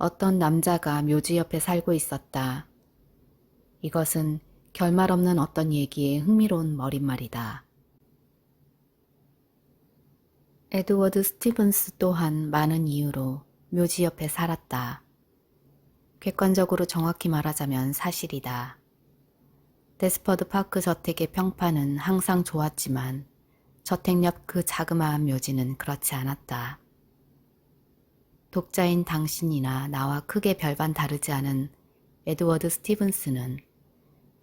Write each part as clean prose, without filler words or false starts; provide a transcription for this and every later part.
어떤 남자가 묘지 옆에 살고 있었다. 이것은 결말 없는 어떤 얘기의 흥미로운 머릿말이다. 에드워드 스티븐스 또한 많은 이유로 묘지 옆에 살았다. 객관적으로 정확히 말하자면 사실이다. 데스퍼드 파크 저택의 평판은 항상 좋았지만 저택 옆 그 자그마한 묘지는 그렇지 않았다. 독자인 당신이나 나와 크게 별반 다르지 않은 에드워드 스티븐스는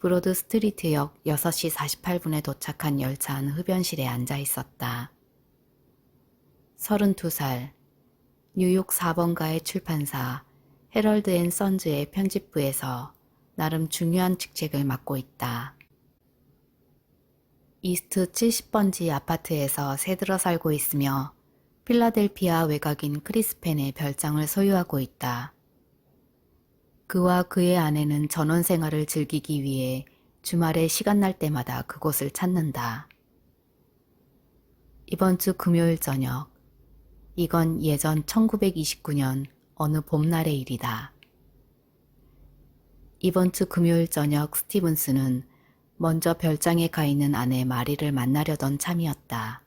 브로드 스트리트역 6시 48분에 도착한 열차 안 흡연실에 앉아 있었다. 32살, 뉴욕 4번가의 출판사 헤럴드 앤 선즈의 편집부에서 나름 중요한 직책을 맡고 있다. 이스트 70번지 아파트에서 새들어 살고 있으며 필라델피아 외곽인 크리스펜의 별장을 소유하고 있다. 그와 그의 아내는 전원 생활을 즐기기 위해 주말에 시간 날 때마다 그곳을 찾는다. 이번 주 금요일 저녁, 이건 예전 1929년 어느 봄날의 일이다. 이번 주 금요일 저녁 스티븐스는 먼저 별장에 가 있는 아내 마리를 만나려던 참이었다.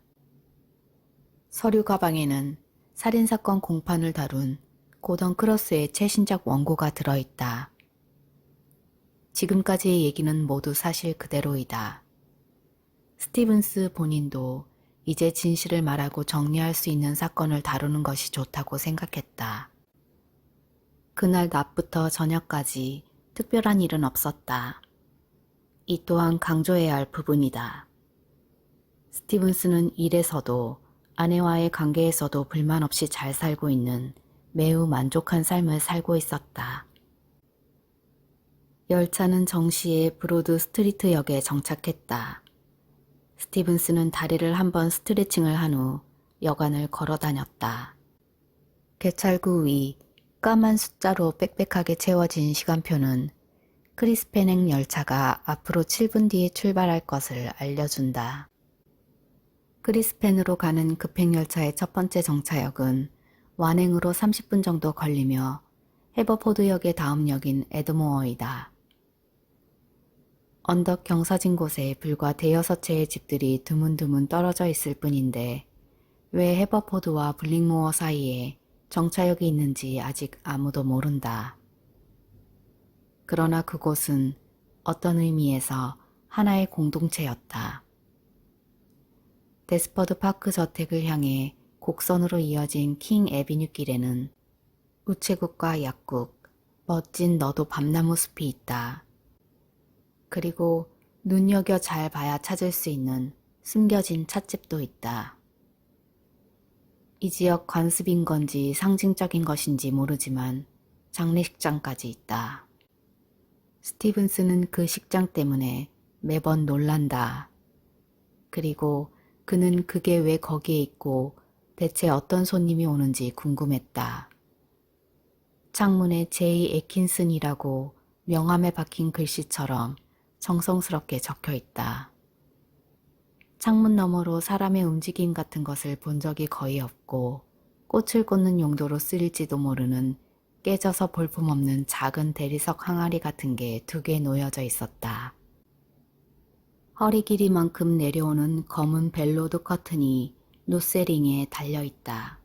서류 가방에는 살인사건 공판을 다룬 고던 크로스의 최신작 원고가 들어있다. 지금까지의 얘기는 모두 사실 그대로이다. 스티븐스 본인도 이제 진실을 말하고 정리할 수 있는 사건을 다루는 것이 좋다고 생각했다. 그날 낮부터 저녁까지 특별한 일은 없었다. 이 또한 강조해야 할 부분이다. 스티븐스는 일에서도 아내와의 관계에서도 불만 없이 잘 살고 있는 매우 만족한 삶을 살고 있었다. 열차는 정시에 브로드 스트리트 역에 정착했다. 스티븐스는 다리를 한번 스트레칭을 한 후 여관을 걸어 다녔다. 개찰구 위 까만 숫자로 빽빽하게 채워진 시간표는 크리스펜행 열차가 앞으로 7분 뒤에 출발할 것을 알려준다. 크리스펜으로 가는 급행열차의 첫 번째 정차역은 완행으로 30분 정도 걸리며 해버포드역의 다음 역인 에드모어이다. 언덕 경사진 곳에 불과 대여섯 채의 집들이 드문드문 떨어져 있을 뿐인데 왜 해버포드와 블링모어 사이에 정차역이 있는지 아직 아무도 모른다. 그러나 그곳은 어떤 의미에서 하나의 공동체였다. 데스퍼드 파크 저택을 향해 곡선으로 이어진 킹 애비뉴 길에는 우체국과 약국, 멋진 너도 밤나무 숲이 있다. 그리고 눈여겨 잘 봐야 찾을 수 있는 숨겨진 찻집도 있다. 이 지역 관습인 건지 상징적인 것인지 모르지만 장례식장까지 있다. 스티븐스는 그 식장 때문에 매번 놀란다. 그리고 그는 그게 왜 거기에 있고 대체 어떤 손님이 오는지 궁금했다. 창문에 제이 애킨슨이라고 명함에 박힌 글씨처럼 정성스럽게 적혀 있다. 창문 너머로 사람의 움직임 같은 것을 본 적이 거의 없고 꽃을 꽂는 용도로 쓰일지도 모르는 깨져서 볼품없는 작은 대리석 항아리 같은 게 2개 놓여져 있었다. 허리 길이만큼 내려오는 검은 벨로드 커튼이 노세링에 달려있다.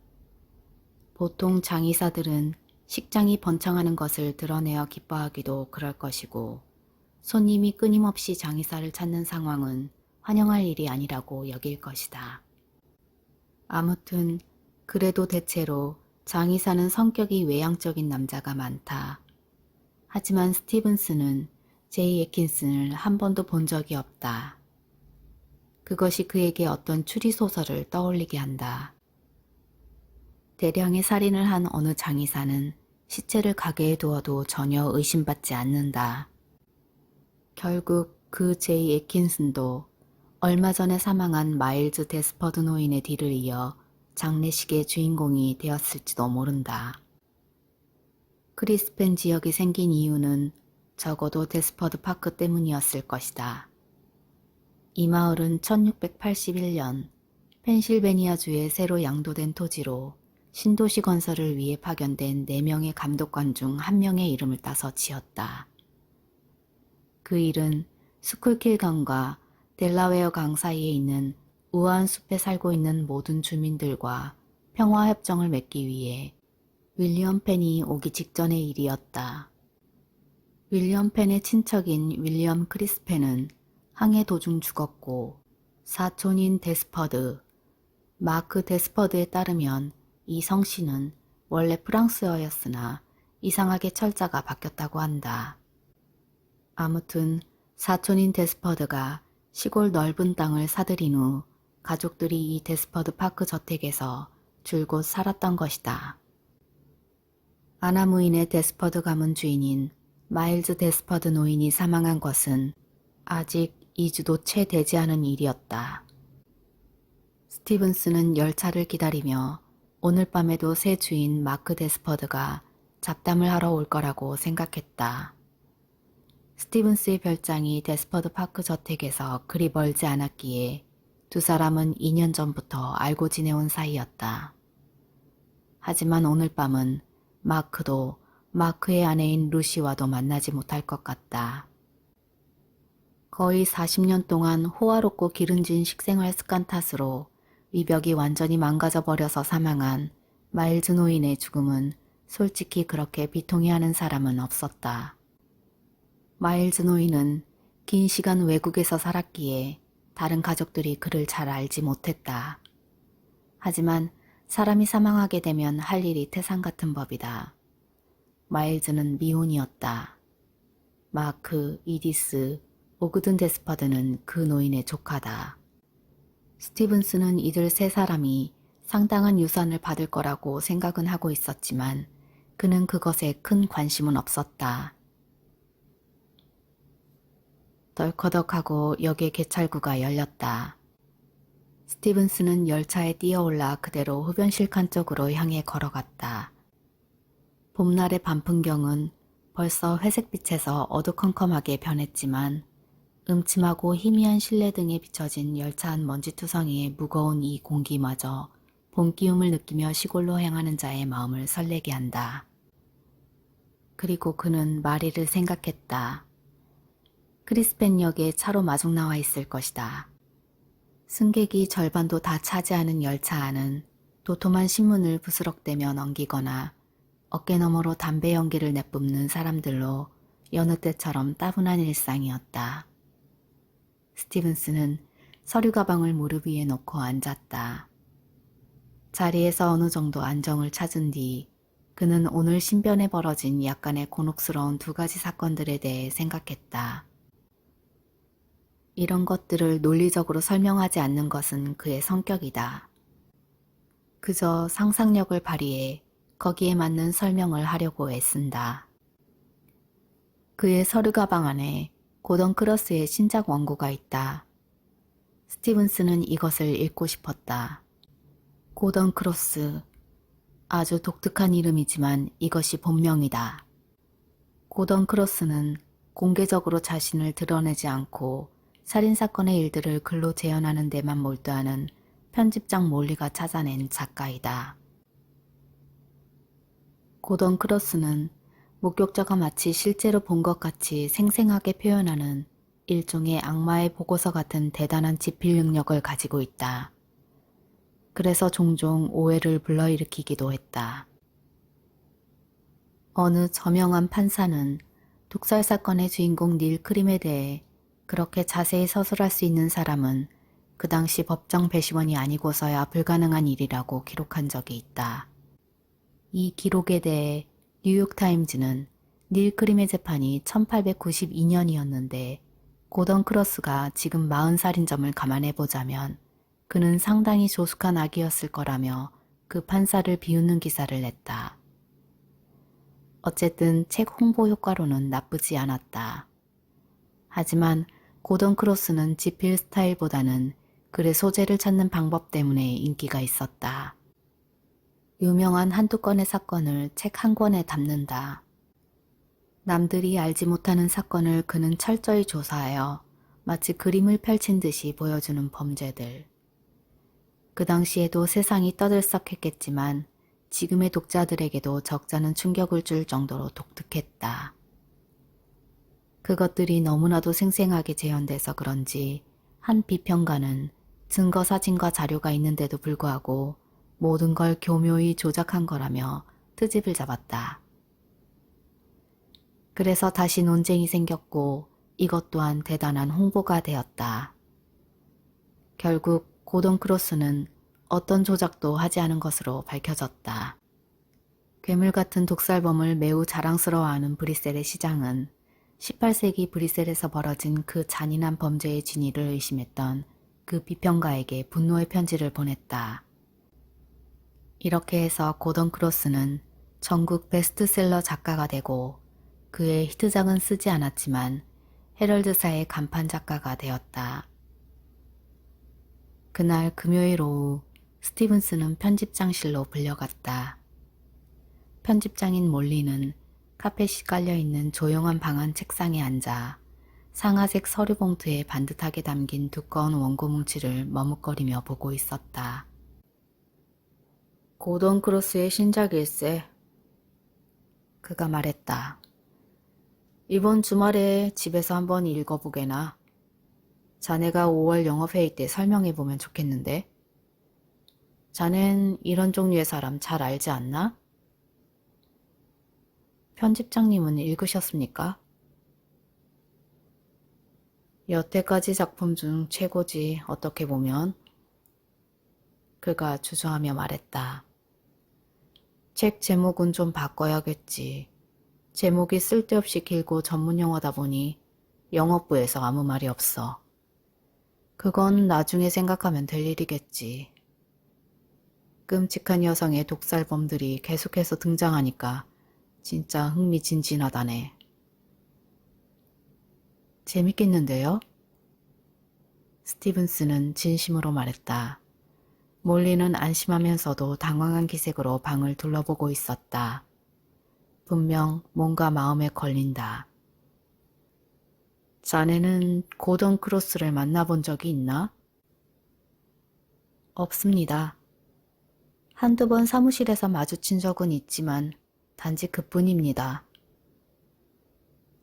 보통 장의사들은 식장이 번창하는 것을 드러내어 기뻐하기도 그럴 것이고 손님이 끊임없이 장의사를 찾는 상황은 환영할 일이 아니라고 여길 것이다. 아무튼 그래도 대체로 장의사는 성격이 외향적인 남자가 많다. 하지만 스티븐스는 제이 애킨슨을 한 번도 본 적이 없다. 그것이 그에게 어떤 추리소설을 떠올리게 한다. 대량의 살인을 한 어느 장의사는 시체를 가게에 두어도 전혀 의심받지 않는다. 결국 그 제이 애킨슨도 얼마 전에 사망한 마일즈 데스퍼드 노인의 뒤를 이어 장례식의 주인공이 되었을지도 모른다. 크리스펜 지역이 생긴 이유는 적어도 데스퍼드 파크 때문이었을 것이다. 이 마을은 1681년 펜실베니아주에 새로 양도된 토지로 신도시 건설을 위해 파견된 4명의 감독관 중 1명의 이름을 따서 지었다. 그 일은 스쿨킬강과 델라웨어 강 사이에 있는 우아한 숲에 살고 있는 모든 주민들과 평화협정을 맺기 위해 윌리엄 펜이 오기 직전의 일이었다. 윌리엄 펜의 친척인 윌리엄 크리스펜은 항해 도중 죽었고 사촌인 데스퍼드, 마크 데스퍼드에 따르면 이 성씨는 원래 프랑스어였으나 이상하게 철자가 바뀌었다고 한다. 아무튼 사촌인 데스퍼드가 시골 넓은 땅을 사들인 후 가족들이 이 데스퍼드 파크 저택에서 줄곧 살았던 것이다. 아나무인의 데스퍼드 가문 주인인 마일즈 데스퍼드 노인이 사망한 것은 아직 2주도 채 되지 않은 일이었다. 스티븐스는 열차를 기다리며 오늘 밤에도 새 주인 마크 데스퍼드가 잡담을 하러 올 거라고 생각했다. 스티븐스의 별장이 데스퍼드 파크 저택에서 그리 멀지 않았기에 두 사람은 2년 전부터 알고 지내온 사이였다. 하지만 오늘 밤은 마크도 마크의 아내인 루시와도 만나지 못할 것 같다. 거의 40년 동안 호화롭고 기른진 식생활 습관 탓으로 위벽이 완전히 망가져버려서 사망한 마일즈 노인의 죽음은 솔직히 그렇게 비통해하는 사람은 없었다. 마일즈 노인은 긴 시간 외국에서 살았기에 다른 가족들이 그를 잘 알지 못했다. 하지만 사람이 사망하게 되면 할 일이 태산 같은 법이다. 마일즈는 미혼이었다. 마크, 이디스, 오그든 데스퍼드는 그 노인의 조카다. 스티븐스는 이들 세 사람이 상당한 유산을 받을 거라고 생각은 하고 있었지만 그는 그것에 큰 관심은 없었다. 덜커덕하고 역의 개찰구가 열렸다. 스티븐스는 열차에 뛰어올라 그대로 흡연실 칸 쪽으로 향해 걸어갔다. 봄날의 밤풍경은 벌써 회색빛에서 어두컴컴하게 변했지만 음침하고 희미한 실내 등에 비춰진 열차 안 먼지투성이의 무거운 이 공기마저 봄 기움을 느끼며 시골로 향하는 자의 마음을 설레게 한다. 그리고 그는 마리를 생각했다. 크리스펜 역에 차로 마중 나와 있을 것이다. 승객이 절반도 다 차지하는 열차 안은 도톰한 신문을 부스럭대며 넘기거나 어깨너머로 담배 연기를 내뿜는 사람들로 여느 때처럼 따분한 일상이었다. 스티븐스는 서류 가방을 무릎 위에 놓고 앉았다. 자리에서 어느 정도 안정을 찾은 뒤 그는 오늘 신변에 벌어진 약간의 곤혹스러운 2가지 사건들에 대해 생각했다. 이런 것들을 논리적으로 설명하지 않는 것은 그의 성격이다. 그저 상상력을 발휘해 거기에 맞는 설명을 하려고 애쓴다. 그의 서류 가방 안에 고던 크로스의 신작 원고가 있다. 스티븐스는 이것을 읽고 싶었다. 고던 크로스. 아주 독특한 이름이지만 이것이 본명이다. 고던 크로스는 공개적으로 자신을 드러내지 않고 살인사건의 일들을 글로 재현하는 데만 몰두하는 편집장 몰리가 찾아낸 작가이다. 고던 크로스는 목격자가 마치 실제로 본 것 같이 생생하게 표현하는 일종의 악마의 보고서 같은 대단한 지필 능력을 가지고 있다. 그래서 종종 오해를 불러일으키기도 했다. 어느 저명한 판사는 독살 사건의 주인공 닐 크림에 대해 그렇게 자세히 서술할 수 있는 사람은 그 당시 법정 배심원이 아니고서야 불가능한 일이라고 기록한 적이 있다. 이 기록에 대해 뉴욕타임즈는 닐 크림의 재판이 1892년이었는데 고던 크로스가 지금 40살인 점을 감안해보자면 그는 상당히 조숙한 아기였을 거라며 그 판사를 비웃는 기사를 냈다. 어쨌든 책 홍보 효과로는 나쁘지 않았다. 하지만 고던 크로스는 지필 스타일보다는 글의 소재를 찾는 방법 때문에 인기가 있었다. 유명한 한두 건의 사건을 책 한 권에 담는다. 남들이 알지 못하는 사건을 그는 철저히 조사하여 마치 그림을 펼친 듯이 보여주는 범죄들. 그 당시에도 세상이 떠들썩했겠지만 지금의 독자들에게도 적잖은 충격을 줄 정도로 독특했다. 그것들이 너무나도 생생하게 재현돼서 그런지 한 비평가는 증거 사진과 자료가 있는데도 불구하고 모든 걸 교묘히 조작한 거라며 트집을 잡았다. 그래서 다시 논쟁이 생겼고 이것 또한 대단한 홍보가 되었다. 결국 고던 크로스는 어떤 조작도 하지 않은 것으로 밝혀졌다. 괴물 같은 독살범을 매우 자랑스러워하는 브뤼셀의 시장은 18세기 브뤼셀에서 벌어진 그 잔인한 범죄의 진위를 의심했던 그 비평가에게 분노의 편지를 보냈다. 이렇게 해서 고던 크로스는 전국 베스트셀러 작가가 되고 그의 히트작은 쓰지 않았지만 헤럴드사의 간판 작가가 되었다. 그날 금요일 오후 스티븐스는 편집장실로 불려갔다. 편집장인 몰리는 카펫이 깔려있는 조용한 방 안 책상에 앉아 상아색 서류 봉투에 반듯하게 담긴 두꺼운 원고 뭉치를 머뭇거리며 보고 있었다. 고던 크로스의 신작일세. 그가 말했다. 이번 주말에 집에서 한번 읽어보게나. 자네가 5월 영업회의 때 설명해보면 좋겠는데. 자넨 이런 종류의 사람 잘 알지 않나? 편집장님은 읽으셨습니까? 여태까지 작품 중 최고지 어떻게 보면. 그가 주저하며 말했다. 책 제목은 좀 바꿔야겠지. 제목이 쓸데없이 길고 전문 용어다 보니 영업부에서 아무 말이 없어. 그건 나중에 생각하면 될 일이겠지. 끔찍한 여성의 독살범들이 계속해서 등장하니까 진짜 흥미진진하다네. 재밌겠는데요? 스티븐스는 진심으로 말했다. 몰리는 안심하면서도 당황한 기색으로 방을 둘러보고 있었다. 분명 뭔가 마음에 걸린다. 자네는 고던 크로스를 만나본 적이 있나? 없습니다. 한두 번 사무실에서 마주친 적은 있지만 단지 그뿐입니다.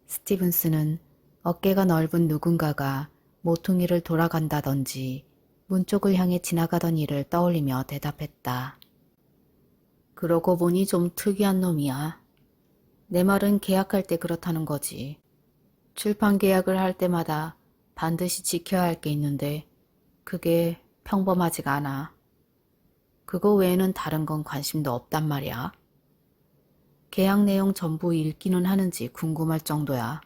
스티븐스는 어깨가 넓은 누군가가 모퉁이를 돌아간다던지 문 쪽을 향해 지나가던 일을 떠올리며 대답했다. 그러고 보니 좀 특이한 놈이야. 내 말은 계약할 때 그렇다는 거지. 출판 계약을 할 때마다 반드시 지켜야 할 게 있는데 그게 평범하지가 않아. 그거 외에는 다른 건 관심도 없단 말이야. 계약 내용 전부 읽기는 하는지 궁금할 정도야.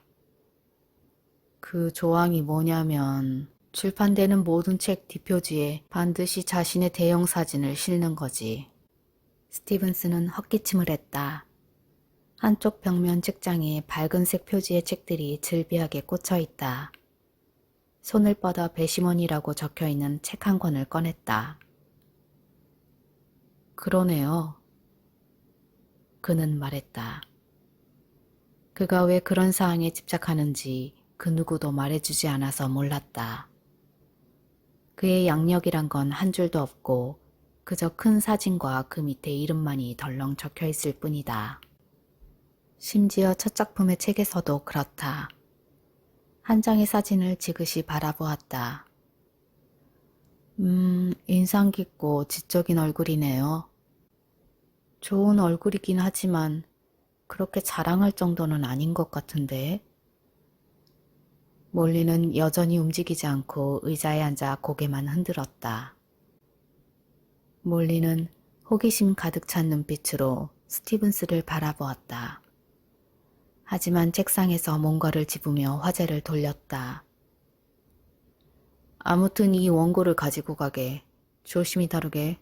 그 조항이 뭐냐면 출판되는 모든 책 뒷표지에 반드시 자신의 대형 사진을 실는 거지. 스티븐스는 헛기침을 했다. 한쪽 벽면 책장에 밝은색 표지의 책들이 즐비하게 꽂혀 있다. 손을 뻗어 배심원이라고 적혀있는 책 한 권을 꺼냈다. 그러네요. 그는 말했다. 그가 왜 그런 사항에 집착하는지 그 누구도 말해주지 않아서 몰랐다. 그의 양력이란 건 한 줄도 없고 그저 큰 사진과 그 밑에 이름만이 덜렁 적혀 있을 뿐이다. 심지어 첫 작품의 책에서도 그렇다. 한 장의 사진을 지그시 바라보았다. 인상 깊고 지적인 얼굴이네요. 좋은 얼굴이긴 하지만 그렇게 자랑할 정도는 아닌 것 같은데. 몰리는 여전히 움직이지 않고 의자에 앉아 고개만 흔들었다. 몰리는 호기심 가득 찬 눈빛으로 스티븐스를 바라보았다. 하지만 책상에서 뭔가를 집으며 화제를 돌렸다. 아무튼 이 원고를 가지고 가게. 조심히 다루게.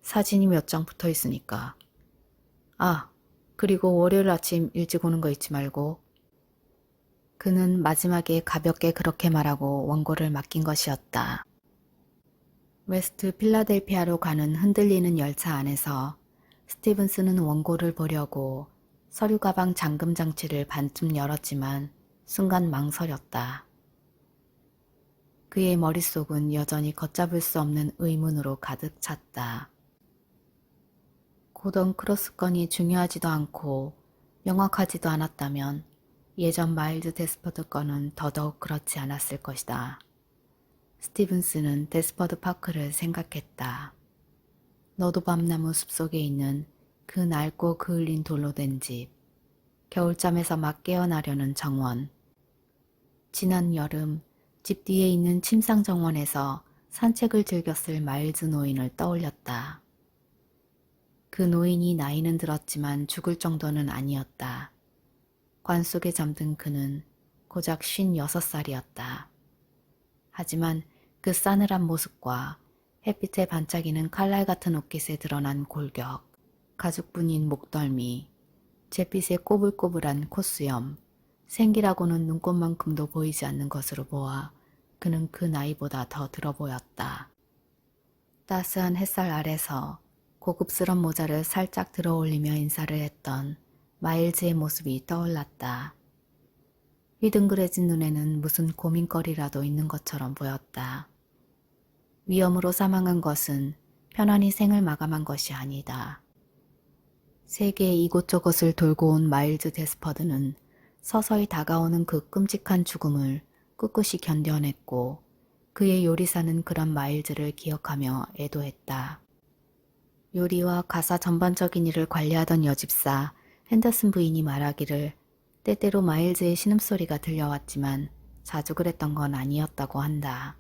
사진이 몇 장 붙어 있으니까. 아, 그리고 월요일 아침 일찍 오는 거 잊지 말고. 그는 마지막에 가볍게 그렇게 말하고 원고를 맡긴 것이었다. 웨스트 필라델피아로 가는 흔들리는 열차 안에서 스티븐스는 원고를 보려고 서류 가방 잠금 장치를 반쯤 열었지만 순간 망설였다. 그의 머릿속은 여전히 걷잡을 수 없는 의문으로 가득 찼다. 고던 크로스 건이 중요하지도 않고 명확하지도 않았다면 예전 마일즈 데스퍼드 건은 더더욱 그렇지 않았을 것이다. 스티븐스는 데스퍼드 파크를 생각했다. 너도밤나무 숲속에 있는 그 낡고 그을린 돌로 된 집, 겨울잠에서 막 깨어나려는 정원. 지난 여름 집 뒤에 있는 침상 정원에서 산책을 즐겼을 마일즈 노인을 떠올렸다. 그 노인이 나이는 들었지만 죽을 정도는 아니었다. 관 속에 잠든 그는 고작 56살이었다. 하지만 그 싸늘한 모습과 햇빛에 반짝이는 칼날 같은 옷깃에 드러난 골격, 가죽분인 목덜미, 잿빛의 꼬불꼬불한 콧수염, 생기라고는 눈꽃만큼도 보이지 않는 것으로 보아 그는 그 나이보다 더 들어 보였다. 따스한 햇살 아래서 고급스런 모자를 살짝 들어 올리며 인사를 했던 마일즈의 모습이 떠올랐다. 휘둥그레진 눈에는 무슨 고민거리라도 있는 것처럼 보였다. 위험으로 사망한 것은 편안히 생을 마감한 것이 아니다. 세계 이곳저곳을 돌고 온 마일즈 데스퍼드는 서서히 다가오는 그 끔찍한 죽음을 꿋꿋이 견뎌냈고 그의 요리사는 그런 마일즈를 기억하며 애도했다. 요리와 가사 전반적인 일을 관리하던 여집사 핸더슨 부인이 말하기를 때때로 마일즈의 신음소리가 들려왔지만 자주 그랬던 건 아니었다고 한다.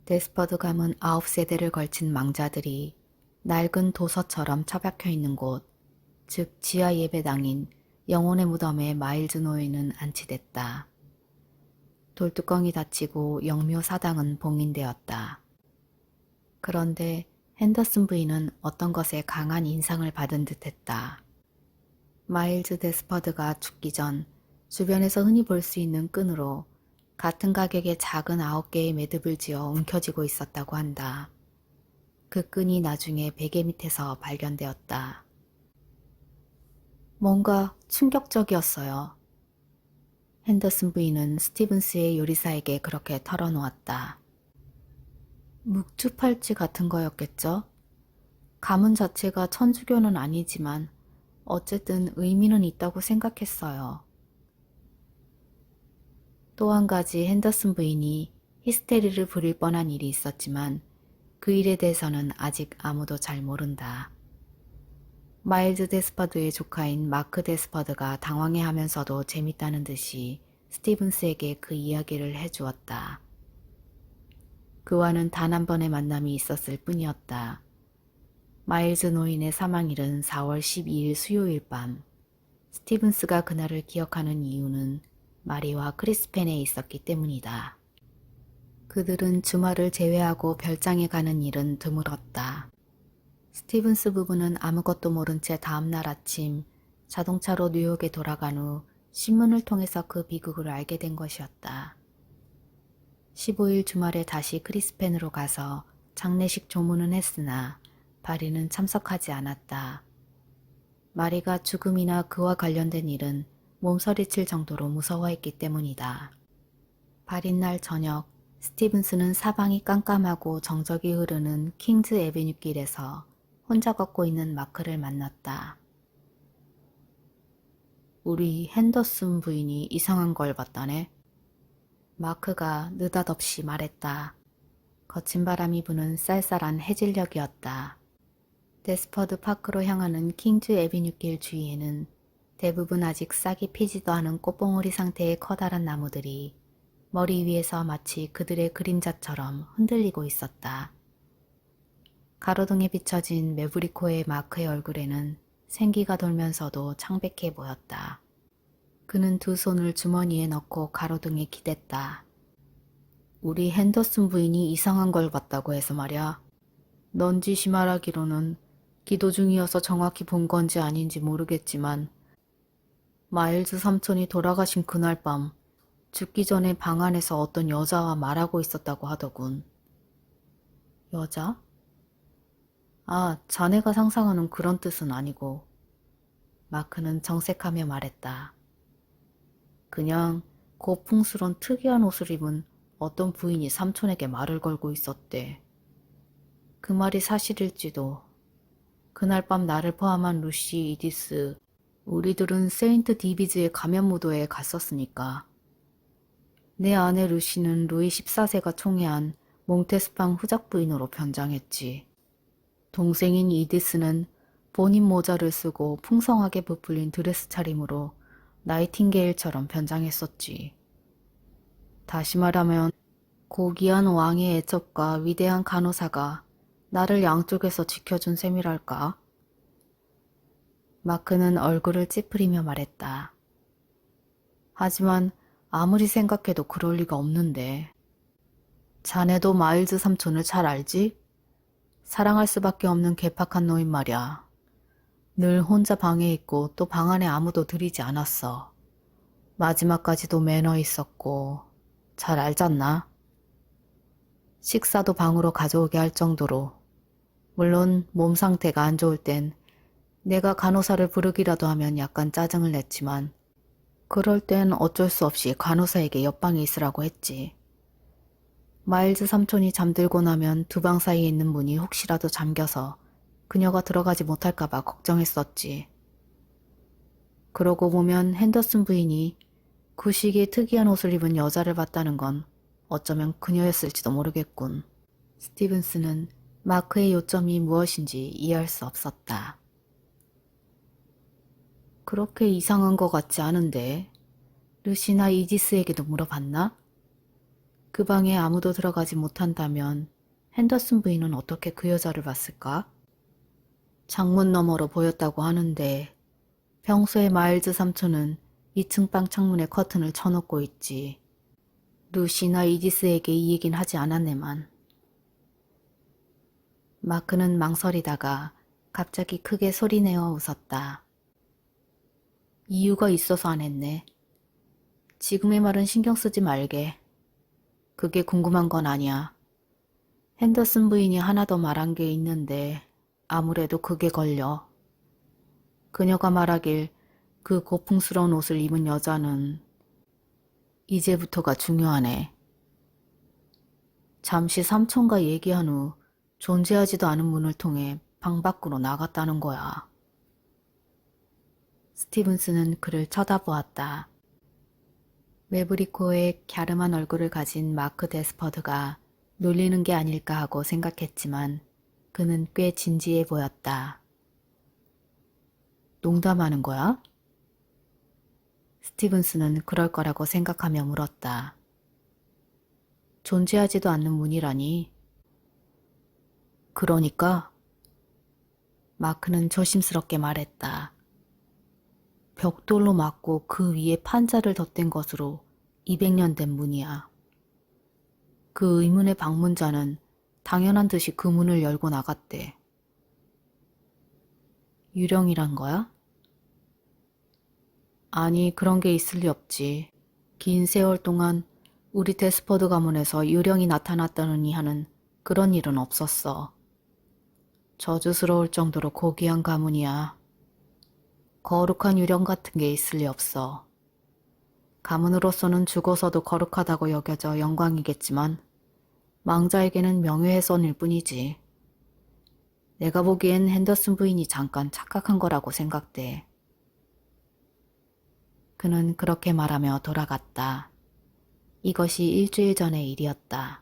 데스퍼드 가문 9세대를 걸친 망자들이 낡은 도서처럼 처박혀 있는 곳, 즉 지하 예배당인 영혼의 무덤에 마일즈 노인은 안치됐다. 돌뚜껑이 닫히고 영묘 사당은 봉인되었다. 그런데 핸더슨 부인은 어떤 것에 강한 인상을 받은 듯했다. 마일즈 데스퍼드가 죽기 전 주변에서 흔히 볼 수 있는 끈으로 같은 가격의 작은 9개의 매듭을 지어 움켜쥐고 있었다고 한다. 그 끈이 나중에 베개 밑에서 발견되었다. 뭔가 충격적이었어요. 핸더슨 부인은 스티븐스의 요리사에게 그렇게 털어놓았다. 묵주팔찌 같은 거였겠죠? 가문 자체가 천주교는 아니지만 어쨌든 의미는 있다고 생각했어요. 또 한 가지 핸더슨 부인이 히스테리를 부릴 뻔한 일이 있었지만 그 일에 대해서는 아직 아무도 잘 모른다. 마일즈 데스퍼드의 조카인 마크 데스퍼드가 당황해하면서도 재밌다는 듯이 스티븐스에게 그 이야기를 해주었다. 그와는 단 한 번의 만남이 있었을 뿐이었다. 마일즈 노인의 사망일은 4월 12일 수요일 밤. 스티븐스가 그날을 기억하는 이유는 마리와 크리스펜에 있었기 때문이다. 그들은 주말을 제외하고 별장에 가는 일은 드물었다. 스티븐스 부부는 아무것도 모른 채 다음날 아침 자동차로 뉴욕에 돌아간 후 신문을 통해서 그 비극을 알게 된 것이었다. 15일 주말에 다시 크리스펜으로 가서 장례식 조문은 했으나 바리는 참석하지 않았다. 마리가 죽음이나 그와 관련된 일은 몸서리칠 정도로 무서워했기 때문이다. 발인날 저녁 스티븐스는 사방이 깜깜하고 정적이 흐르는 킹즈 애비뉴 길에서 혼자 걷고 있는 마크를 만났다. 우리 핸더슨 부인이 이상한 걸 봤다네. 마크가 느닷없이 말했다. 거친 바람이 부는 쌀쌀한 해질녘이었다. 데스퍼드 파크로 향하는 킹즈 애비뉴 길 주위에는 대부분 아직 싹이 피지도 않은 꽃봉오리 상태의 커다란 나무들이 머리 위에서 마치 그들의 그림자처럼 흔들리고 있었다. 가로등에 비춰진 매부리코의 마크의 얼굴에는 생기가 돌면서도 창백해 보였다. 그는 두 손을 주머니에 넣고 가로등에 기댔다. 우리 핸더슨 부인이 이상한 걸 봤다고 해서 말이야. 넌지시 말하기로는 기도 중이어서 정확히 본 건지 아닌지 모르겠지만 마일즈 삼촌이 돌아가신 그날 밤 죽기 전에 방 안에서 어떤 여자와 말하고 있었다고 하더군. 여자? 아, 자네가 상상하는 그런 뜻은 아니고. 마크는 정색하며 말했다. 그냥 고풍스런 특이한 옷을 입은 어떤 부인이 삼촌에게 말을 걸고 있었대. 그 말이 사실일지도. 그날 밤 나를 포함한 루시, 이디스, 우리들은 세인트 디비즈의 가면 무도회에 갔었으니까. 내 아내 루시는 루이 14세가 총애한 몽테스팡 후작 부인으로 변장했지. 동생인 이디스는 본인 모자를 쓰고 풍성하게 부풀린 드레스 차림으로 나이팅게일처럼 변장했었지. 다시 말하면 고귀한 왕의 애적과 위대한 간호사가 나를 양쪽에서 지켜준 셈이랄까? 마크는 얼굴을 찌푸리며 말했다. 하지만 아무리 생각해도 그럴 리가 없는데. 자네도 마일즈 삼촌을 잘 알지? 사랑할 수밖에 없는 괴팍한 노인 말이야. 늘 혼자 방에 있고 또 방 안에 아무도 들이지 않았어. 마지막까지도 매너 있었고 잘 알잖나? 식사도 방으로 가져오게 할 정도로. 물론 몸 상태가 안 좋을 땐 내가 간호사를 부르기라도 하면 약간 짜증을 냈지만 그럴 땐 어쩔 수 없이 간호사에게 옆방에 있으라고 했지. 마일즈 삼촌이 잠들고 나면 두 방 사이에 있는 문이 혹시라도 잠겨서 그녀가 들어가지 못할까봐 걱정했었지. 그러고 보면 핸더슨 부인이 그 시기에 특이한 옷을 입은 여자를 봤다는 건 어쩌면 그녀였을지도 모르겠군. 스티븐스는 마크의 요점이 무엇인지 이해할 수 없었다. 그렇게 이상한 것 같지 않은데 루시나 이디스에게도 물어봤나? 그 방에 아무도 들어가지 못한다면 핸더슨 부인은 어떻게 그 여자를 봤을까? 창문 너머로 보였다고 하는데 평소에 마일즈 삼촌은 2층 방 창문에 커튼을 쳐놓고 있지. 루시나 이디스에게 이 얘긴 하지 않았네만. 마크는 망설이다가 갑자기 크게 소리내어 웃었다. 이유가 있어서 안 했네. 지금의 말은 신경 쓰지 말게. 그게 궁금한 건 아니야. 핸더슨 부인이 하나 더 말한 게 있는데 아무래도 그게 걸려. 그녀가 말하길 그 고풍스러운 옷을 입은 여자는 이제부터가 중요하네. 잠시 삼촌과 얘기한 후 존재하지도 않은 문을 통해 방 밖으로 나갔다는 거야. 스티븐스는 그를 쳐다보았다. 매브리코의 갸름한 얼굴을 가진 마크 데스퍼드가 놀리는 게 아닐까 하고 생각했지만 그는 꽤 진지해 보였다. 농담하는 거야? 스티븐스는 그럴 거라고 생각하며 물었다. 존재하지도 않는 문이라니. 그러니까? 마크는 조심스럽게 말했다. 벽돌로 막고 그 위에 판자를 덧댄 것으로 200년 된 문이야. 그 의문의 방문자는 당연한 듯이 그 문을 열고 나갔대. 유령이란 거야? 아니, 그런 게 있을 리 없지. 긴 세월 동안 우리 데스퍼드 가문에서 유령이 나타났다느니 하는 그런 일은 없었어. 저주스러울 정도로 고귀한 가문이야. 거룩한 유령 같은 게 있을 리 없어. 가문으로서는 죽어서도 거룩하다고 여겨져 영광이겠지만 망자에게는 명예훼손일 뿐이지. 내가 보기엔 핸더슨 부인이 잠깐 착각한 거라고 생각돼. 그는 그렇게 말하며 돌아갔다. 이것이 일주일 전의 일이었다.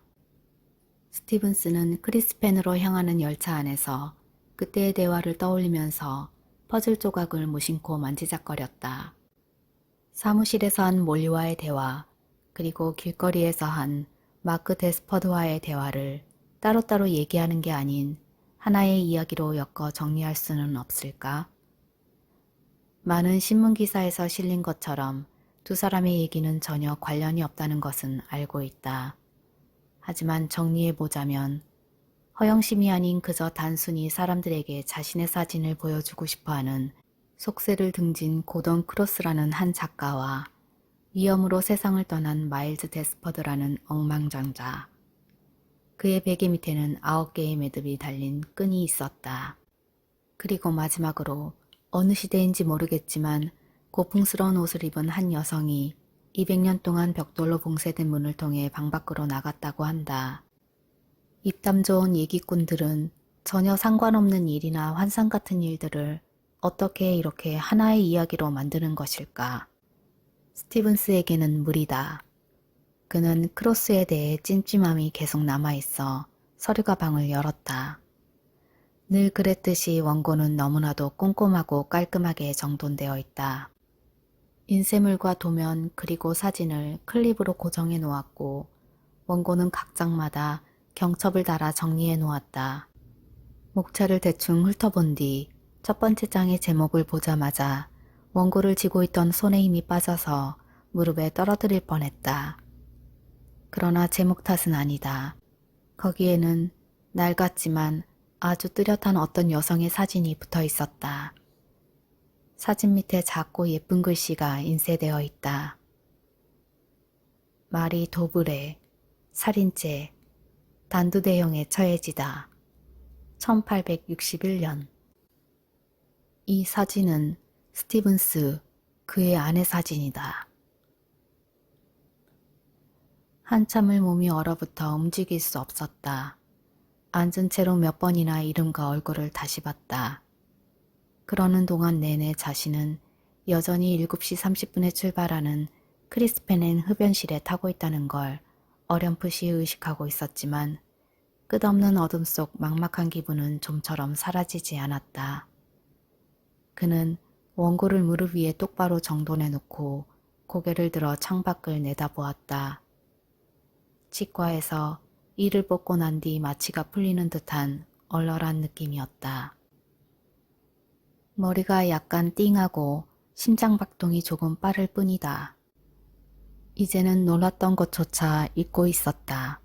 스티븐스는 크리스펜으로 향하는 열차 안에서 그때의 대화를 떠올리면서 퍼즐 조각을 무심코 만지작거렸다. 사무실에서 한 몰리와의 대화, 그리고 길거리에서 한 마크 데스퍼드와의 대화를 따로따로 얘기하는 게 아닌 하나의 이야기로 엮어 정리할 수는 없을까? 많은 신문기사에서 실린 것처럼 두 사람의 얘기는 전혀 관련이 없다는 것은 알고 있다. 하지만 정리해보자면 허영심이 아닌 그저 단순히 사람들에게 자신의 사진을 보여주고 싶어하는 속세를 등진 고던 크로스라는 한 작가와 위험으로 세상을 떠난 마일즈 데스퍼드라는 엉망장자. 그의 베개 밑에는 9개의 매듭이 달린 끈이 있었다. 그리고 마지막으로 어느 시대인지 모르겠지만 고풍스러운 옷을 입은 한 여성이 200년 동안 벽돌로 봉쇄된 문을 통해 방 밖으로 나갔다고 한다. 입담 좋은 얘기꾼들은 전혀 상관없는 일이나 환상 같은 일들을 어떻게 이렇게 하나의 이야기로 만드는 것일까? 스티븐스에게는 무리다. 그는 크로스에 대해 찜찜함이 계속 남아있어 서류 가방을 열었다. 늘 그랬듯이 원고는 너무나도 꼼꼼하고 깔끔하게 정돈되어 있다. 인쇄물과 도면 그리고 사진을 클립으로 고정해 놓았고 원고는 각 장마다 경첩을 달아 정리해 놓았다. 목차를 대충 훑어본 뒤 첫 번째 장의 제목을 보자마자 원고를 쥐고 있던 손에 힘이 빠져서 무릎에 떨어뜨릴 뻔했다. 그러나 제목 탓은 아니다. 거기에는 낡았지만 아주 뚜렷한 어떤 여성의 사진이 붙어 있었다. 사진 밑에 작고 예쁜 글씨가 인쇄되어 있다. 마리 도브레, 살인죄, 단두대형에 처해지다. 1861년. 이 사진은 스티븐스, 그의 아내 사진이다. 한참을 몸이 얼어붙어 움직일 수 없었다. 앉은 채로 몇 번이나 이름과 얼굴을 다시 봤다. 그러는 동안 내내 자신은 여전히 7시 30분에 출발하는 크리스펜엔 흡연실에 타고 있다는 걸 어렴풋이 의식하고 있었지만 끝없는 어둠 속 막막한 기분은 좀처럼 사라지지 않았다. 그는 원고를 무릎 위에 똑바로 정돈해 놓고 고개를 들어 창밖을 내다보았다. 치과에서 이를 뽑고 난 뒤 마취가 풀리는 듯한 얼얼한 느낌이었다. 머리가 약간 띵하고 심장박동이 조금 빠를 뿐이다. 이제는 놀랐던 것조차 잊고 있었다.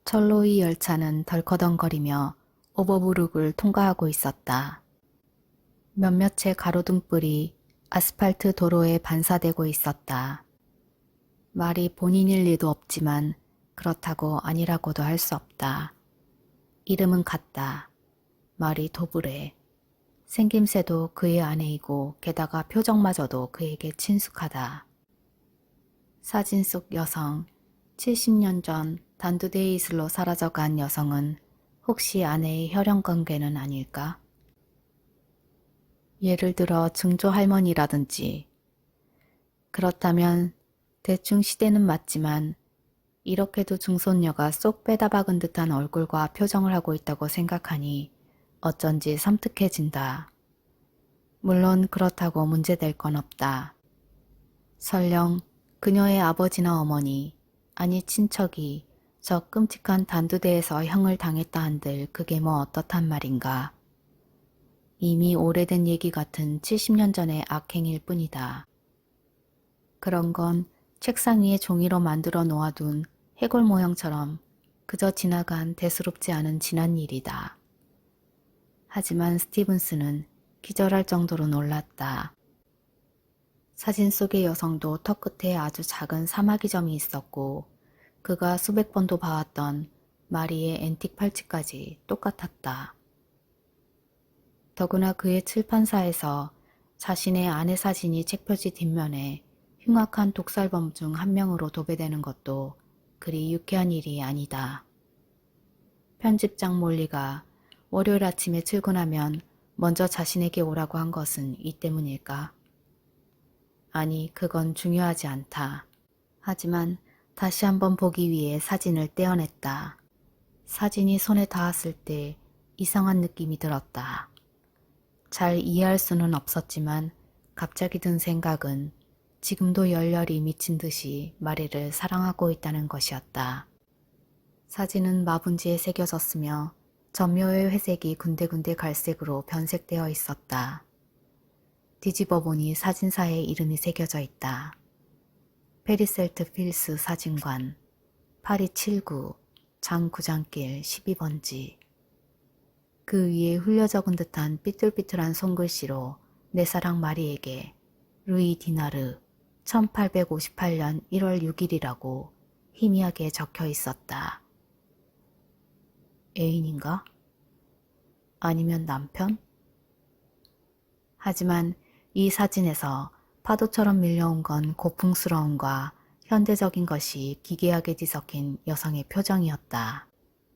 철로의 열차는 덜커덩거리며 오버브룩을 통과하고 있었다. 몇몇 채 가로등불이 아스팔트 도로에 반사되고 있었다. 말이 본인일 리도 없지만 그렇다고 아니라고도 할 수 없다. 이름은 같다. 마리 도브레. 생김새도 그의 아내이고 게다가 표정마저도 그에게 친숙하다. 사진 속 여성, 70년 전 단두대의 이슬로 사라져간 여성은 혹시 아내의 혈연관계는 아닐까? 예를 들어 증조 할머니라든지. 그렇다면 대충 시대는 맞지만 이렇게도 중손녀가 쏙 빼다 박은 듯한 얼굴과 표정을 하고 있다고 생각하니 어쩐지 섬뜩해진다. 물론 그렇다고 문제될 건 없다. 설령 그녀의 아버지나 어머니, 아니 친척이 저 끔찍한 단두대에서 형을 당했다 한들 그게 뭐 어떻단 말인가. 이미 오래된 얘기 같은 70년 전의 악행일 뿐이다. 그런 건 책상 위에 종이로 만들어 놓아둔 해골 모형처럼 그저 지나간 대수롭지 않은 지난 일이다. 하지만 스티븐스는 기절할 정도로 놀랐다. 사진 속의 여성도 턱끝에 아주 작은 사마귀 점이 있었고 그가 수백 번도 봐왔던 마리의 앤틱 팔찌까지 똑같았다. 더구나 그의 칠판사에서 자신의 아내 사진이 책표지 뒷면에 흉악한 독살범 중 한 명으로 도배되는 것도 그리 유쾌한 일이 아니다. 편집장 몰리가 월요일 아침에 출근하면 먼저 자신에게 오라고 한 것은 이 때문일까? 아니, 그건 중요하지 않다. 하지만 다시 한번 보기 위해 사진을 떼어냈다. 사진이 손에 닿았을 때 이상한 느낌이 들었다. 잘 이해할 수는 없었지만 갑자기 든 생각은 지금도 열렬히 미친 듯이 마리를 사랑하고 있다는 것이었다. 사진은 마분지에 새겨졌으며 전묘의 회색이 군데군데 갈색으로 변색되어 있었다. 뒤집어 보니 사진사의 이름이 새겨져 있다. 페리셀트 필스 사진관, 파리 79, 장구장길 12번지. 그 위에 흘려 적은 듯한 삐뚤삐뚤한 손글씨로 내 사랑 마리에게 루이 디나르 1858년 1월 6일이라고 희미하게 적혀 있었다. 애인인가? 아니면 남편? 하지만 이 사진에서 파도처럼 밀려온 건 고풍스러움과 현대적인 것이 기괴하게 뒤섞인 여성의 표정이었다.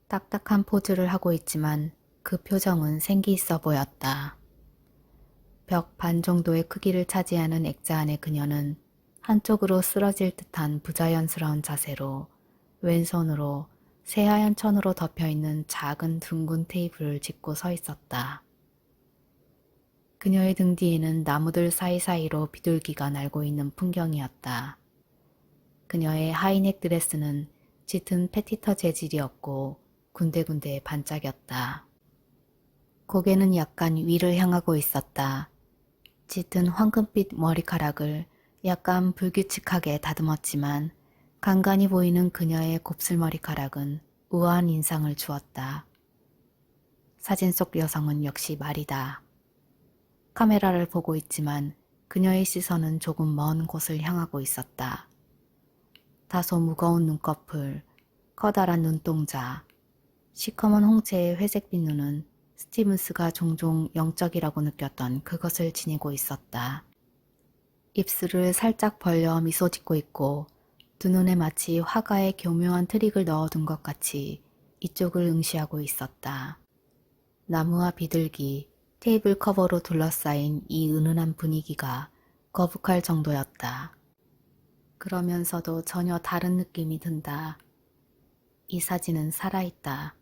딱딱한 포즈를 하고 있지만 그 표정은 생기 있어 보였다. 벽 반 정도의 크기를 차지하는 액자 안의 그녀는 한쪽으로 쓰러질 듯한 부자연스러운 자세로 왼손으로 새하얀 천으로 덮여있는 작은 둥근 테이블을 짚고 서 있었다. 그녀의 등 뒤에는 나무들 사이사이로 비둘기가 날고 있는 풍경이었다. 그녀의 하이넥 드레스는 짙은 패티터 재질이었고 군데군데 반짝였다. 고개는 약간 위를 향하고 있었다. 짙은 황금빛 머리카락을 약간 불규칙하게 다듬었지만 간간히 보이는 그녀의 곱슬머리카락은 우아한 인상을 주었다. 사진 속 여성은 역시 말이다. 카메라를 보고 있지만 그녀의 시선은 조금 먼 곳을 향하고 있었다. 다소 무거운 눈꺼풀, 커다란 눈동자, 시커먼 홍채의 회색빛 눈은 스티븐스가 종종 영적이라고 느꼈던 그것을 지니고 있었다. 입술을 살짝 벌려 미소 짓고 있고 두 눈에 마치 화가의 교묘한 트릭을 넣어둔 것 같이 이쪽을 응시하고 있었다. 나무와 비둘기, 테이블 커버로 둘러싸인 이 은은한 분위기가 거북할 정도였다. 그러면서도 전혀 다른 느낌이 든다. 이 사진은 살아있다.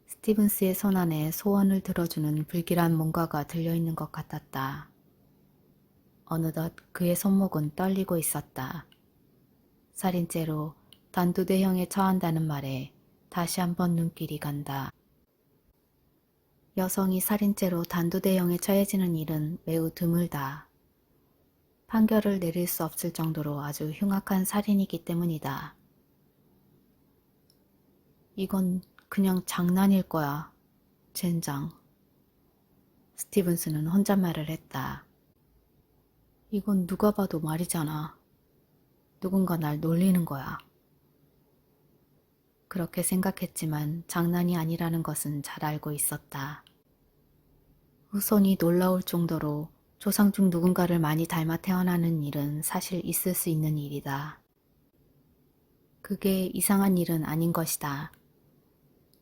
스티븐스의 손 안에 소원을 들어주는 불길한 뭔가가 들려있는 것 같았다. 어느덧 그의 손목은 떨리고 있었다. 살인죄로 단두대형에 처한다는 말에 다시 한번 눈길이 간다. 여성이 살인죄로 단두대형에 처해지는 일은 매우 드물다. 판결을 내릴 수 없을 정도로 아주 흉악한 살인이기 때문이다. 이건 그냥 장난일 거야, 젠장. 스티븐스는 혼잣말을 했다. 이건 누가 봐도 말이잖아. 누군가 날 놀리는 거야. 그렇게 생각했지만 장난이 아니라는 것은 잘 알고 있었다. 후손이 놀라울 정도로 조상 중 누군가를 많이 닮아 태어나는 일은 사실 있을 수 있는 일이다. 그게 이상한 일은 아닌 것이다.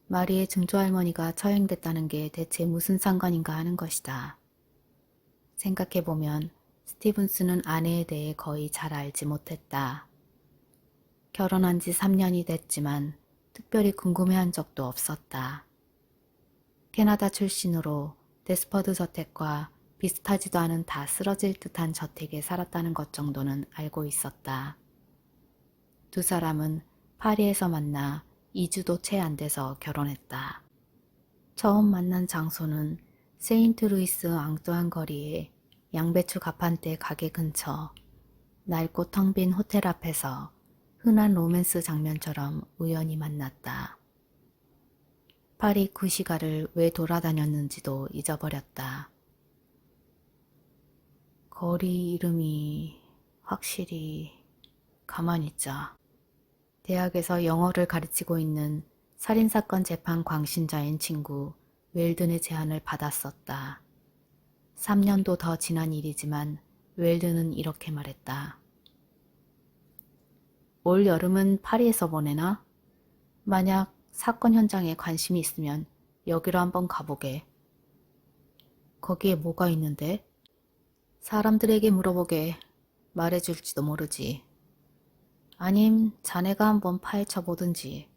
마리의 증조할머니가 처형됐다는 게 대체 무슨 상관인가 하는 것이다. 생각해보면 스티븐스는 아내에 대해 거의 잘 알지 못했다. 결혼한 지 3년이 됐지만 특별히 궁금해한 적도 없었다. 캐나다 출신으로 데스퍼드 저택과 비슷하지도 않은 다 쓰러질 듯한 저택에 살았다는 것 정도는 알고 있었다. 두 사람은 파리에서 만나 2주도 채 안 돼서 결혼했다. 처음 만난 장소는 세인트루이스 앙뚜안 거리의 양배추 가판대 가게 근처 낡고 텅 빈 호텔 앞에서 흔한 로맨스 장면처럼 우연히 만났다. 파리 그 시가를 왜 돌아다녔는지도 잊어버렸다. 거리 이름이 확실히 가만히 있자. 대학에서 영어를 가르치고 있는 살인사건 재판 광신자인 친구 웰든의 제안을 받았었다. 3년도 더 지난 일이지만 웰든은 이렇게 말했다. 올 여름은 파리에서 보내나? 만약 사건 현장에 관심이 있으면 여기로 한번 가보게. 거기에 뭐가 있는데? 사람들에게 물어보게. 말해줄지도 모르지. 아님 자네가 한번 파헤쳐보든지.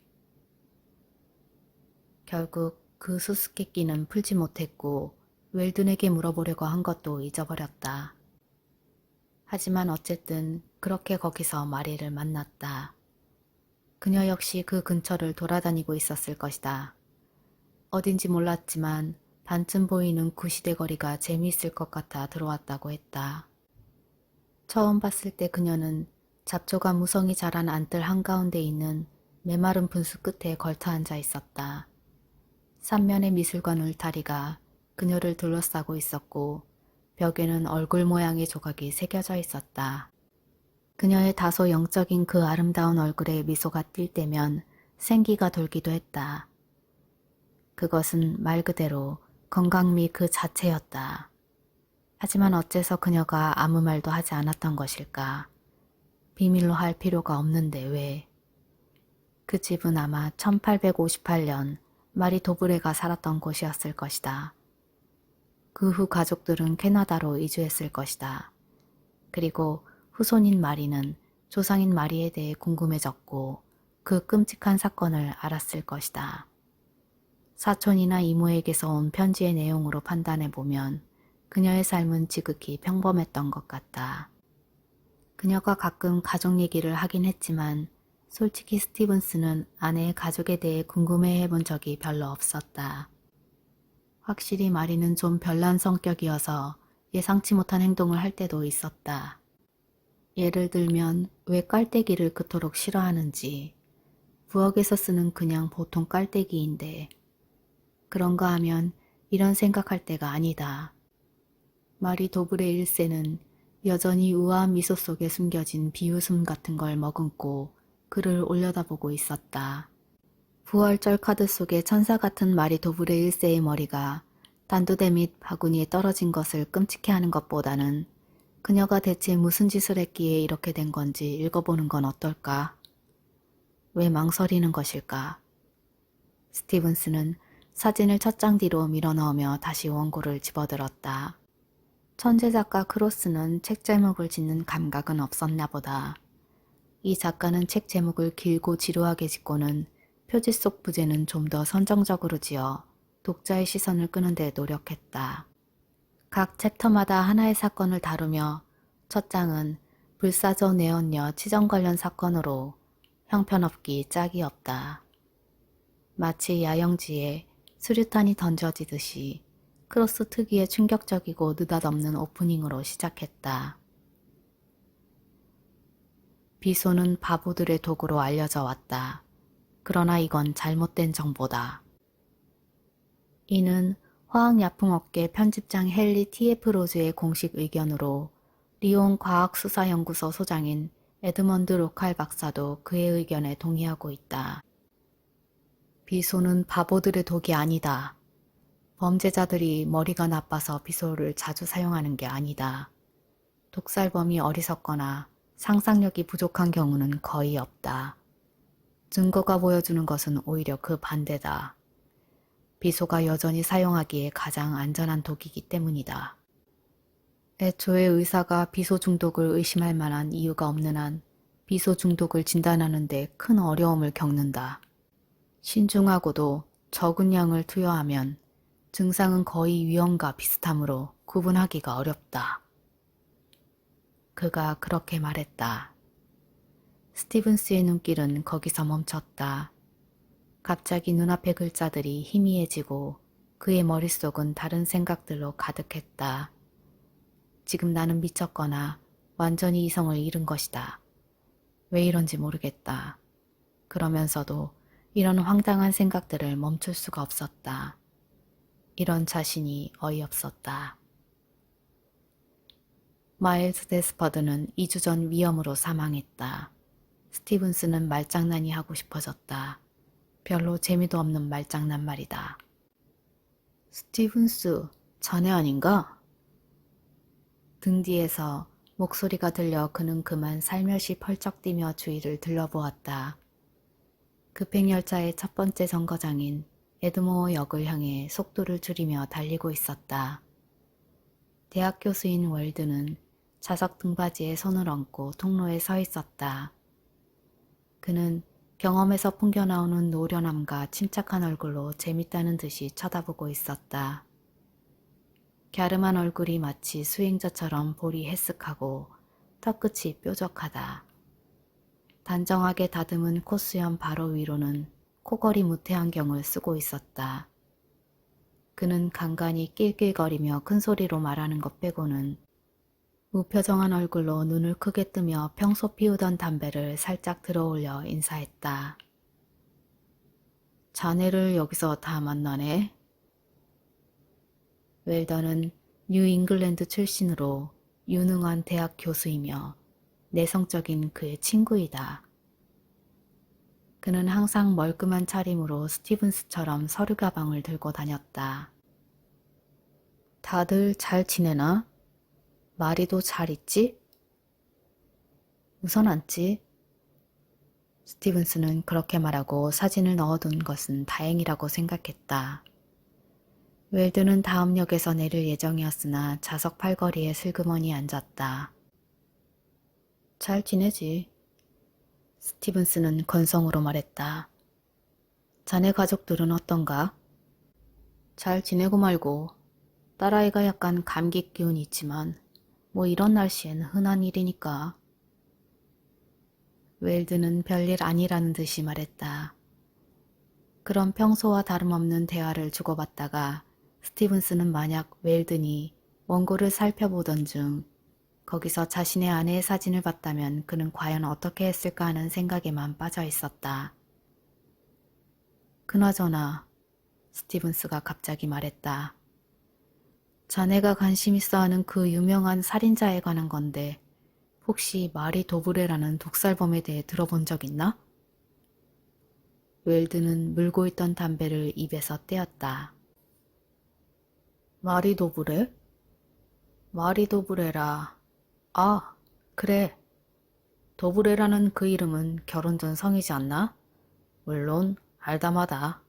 결국 그 수수께끼는 풀지 못했고 웰든에게 물어보려고 한 것도 잊어버렸다. 하지만 어쨌든 그렇게 거기서 마리를 만났다. 그녀 역시 그 근처를 돌아다니고 있었을 것이다. 어딘지 몰랐지만 반쯤 보이는 구시대 거리가 재미있을 것 같아 들어왔다고 했다. 처음 봤을 때 그녀는 잡초가 무성히 자란 안뜰 한가운데 있는 메마른 분수 끝에 걸터 앉아 있었다. 삼면의 미술관 울타리가 그녀를 둘러싸고 있었고 벽에는 얼굴 모양의 조각이 새겨져 있었다. 그녀의 다소 영적인 그 아름다운 얼굴에 미소가 띌 때면 생기가 돌기도 했다. 그것은 말 그대로 건강미 그 자체였다. 하지만 어째서 그녀가 아무 말도 하지 않았던 것일까? 비밀로 할 필요가 없는데 왜? 그 집은 아마 1858년 마리 도브레가 살았던 곳이었을 것이다. 그 후 가족들은 캐나다로 이주했을 것이다. 그리고 후손인 마리는 조상인 마리에 대해 궁금해졌고 그 끔찍한 사건을 알았을 것이다. 사촌이나 이모에게서 온 편지의 내용으로 판단해보면 그녀의 삶은 지극히 평범했던 것 같다. 그녀가 가끔 가족 얘기를 하긴 했지만 솔직히 스티븐스는 아내의 가족에 대해 궁금해해 본 적이 별로 없었다. 확실히 마리는 좀 별난 성격이어서 예상치 못한 행동을 할 때도 있었다. 예를 들면 왜 깔때기를 그토록 싫어하는지, 부엌에서 쓰는 그냥 보통 깔때기인데 그런가 하면 이런 생각할 때가 아니다. 마리 도브레 1세는 여전히 우아한 미소 속에 숨겨진 비웃음 같은 걸 머금고 그를 올려다보고 있었다. 부활절 카드 속에 천사 같은 마리 도브레 1세의 머리가 단두대 및 바구니에 떨어진 것을 끔찍해하는 것보다는 그녀가 대체 무슨 짓을 했기에 이렇게 된 건지 읽어보는 건 어떨까? 왜 망설이는 것일까? 스티븐스는 사진을 첫 장 뒤로 밀어넣으며 다시 원고를 집어들었다. 천재 작가 크로스는 책 제목을 짓는 감각은 없었나 보다. 이 작가는 책 제목을 길고 지루하게 짓고는 표지 속 부제는 좀 더 선정적으로 지어 독자의 시선을 끄는데 노력했다. 각 챕터마다 하나의 사건을 다루며 첫 장은 불사조 내언녀 치정 관련 사건으로 형편없기 짝이 없다. 마치 야영지에 수류탄이 던져지듯이 크로스 특유의 충격적이고 느닷없는 오프닝으로 시작했다. 비소는 바보들의 도구로 알려져 왔다. 그러나 이건 잘못된 정보다. 이는 화학약품업계 편집장 헨리 T.F. 로즈의 공식 의견으로 리온 과학수사연구소 소장인 에드먼드 로칼 박사도 그의 의견에 동의하고 있다. 비소는 바보들의 독이 아니다. 범죄자들이 머리가 나빠서 비소를 자주 사용하는 게 아니다. 독살범이 어리석거나 상상력이 부족한 경우는 거의 없다. 증거가 보여주는 것은 오히려 그 반대다. 비소가 여전히 사용하기에 가장 안전한 독이기 때문이다. 애초에 의사가 비소 중독을 의심할 만한 이유가 없는 한 비소 중독을 진단하는 데 큰 어려움을 겪는다. 신중하고도 적은 양을 투여하면 증상은 거의 위험과 비슷하므로 구분하기가 어렵다. 그가 그렇게 말했다. 스티븐스의 눈길은 거기서 멈췄다. 갑자기 눈앞의 글자들이 희미해지고 그의 머릿속은 다른 생각들로 가득했다. 지금 나는 미쳤거나 완전히 이성을 잃은 것이다. 왜 이런지 모르겠다. 그러면서도 이런 황당한 생각들을 멈출 수가 없었다. 이런 자신이 어이없었다. 마일스 데스퍼드는 2주 전 위염으로 사망했다. 스티븐스는 말장난이 하고 싶어졌다. 별로 재미도 없는 말장난 말이다. 스티븐스, 자네 아닌가? 등 뒤에서 목소리가 들려 그는 그만 살며시 펄쩍 뛰며 주위를 들러보았다. 급행열차의 첫 번째 정거장인 에드모어 역을 향해 속도를 줄이며 달리고 있었다. 대학 교수인 월드는 좌석 등받이에 손을 얹고 통로에 서 있었다. 그는 경험에서 풍겨나오는 노련함과 침착한 얼굴로 재밌다는 듯이 쳐다보고 있었다. 갸름한 얼굴이 마치 수행자처럼 볼이 해쓱하고 턱끝이 뾰족하다. 단정하게 다듬은 콧수염 바로 위로는 코걸이 무태 안경을 쓰고 있었다. 그는 간간히 낄낄거리며 큰 소리로 말하는 것 빼고는 무표정한 얼굴로 눈을 크게 뜨며 평소 피우던 담배를 살짝 들어올려 인사했다. 자네를 여기서 다 만나네. 웰던은 뉴 잉글랜드 출신으로 유능한 대학 교수이며 내성적인 그의 친구이다. 그는 항상 멀끔한 차림으로 스티븐스처럼 서류 가방을 들고 다녔다. 다들 잘 지내나? 마리도 잘 있지? 우선 앉지. 스티븐스는 그렇게 말하고 사진을 넣어둔 것은 다행이라고 생각했다. 웰드는 다음 역에서 내릴 예정이었으나 좌석 팔걸이에 슬그머니 앉았다. 잘 지내지? 스티븐스는 건성으로 말했다. 자네 가족들은 어떤가? 잘 지내고 말고. 딸아이가 약간 감기 기운이 있지만 뭐 이런 날씨엔 흔한 일이니까. 웰드는 별일 아니라는 듯이 말했다. 그런 평소와 다름없는 대화를 주고받다가 스티븐스는 만약 웰든이 원고를 살펴보던 중 거기서 자신의 아내의 사진을 봤다면 그는 과연 어떻게 했을까 하는 생각에만 빠져 있었다. 그나저나 스티븐스가 갑자기 말했다. 자네가 관심 있어 하는 그 유명한 살인자에 관한 건데 혹시 마리 도브레라는 독살범에 대해 들어본 적 있나? 웰드는 물고 있던 담배를 입에서 떼었다. 마리 도브레? 마리 도브레라. 아, 그래. 도브레라는 그 이름은 결혼 전 성이지 않나? 물론 알다마다.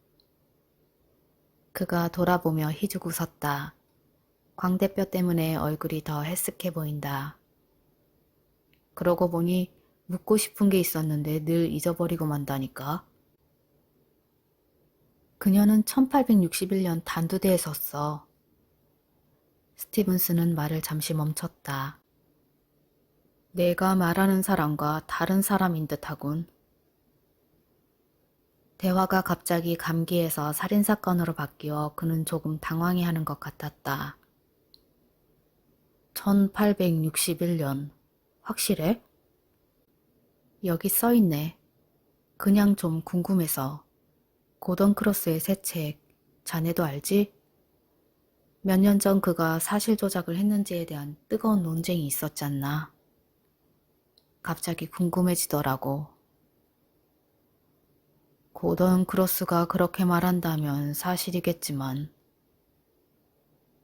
그가 돌아보며 희죽 웃었다. 광대뼈 때문에 얼굴이 더 헬쓱해 보인다. 그러고 보니 묻고 싶은 게 있었는데 늘 잊어버리고 만다니까. 그녀는 1861년 단두대에 섰어. 스티븐스는 말을 잠시 멈췄다. 내가 말하는 사람과 다른 사람인 듯하군. 대화가 갑자기 감기에서 살인사건으로 바뀌어 그는 조금 당황해하는 것 같았다. 1861년. 확실해? 여기 써있네. 그냥 좀 궁금해서. 고던 크로스의 새 책, 자네도 알지? 몇 년 전 그가 사실 조작을 했는지에 대한 뜨거운 논쟁이 있었잖나. 갑자기 궁금해지더라고. 고던 크로스가 그렇게 말한다면 사실이겠지만.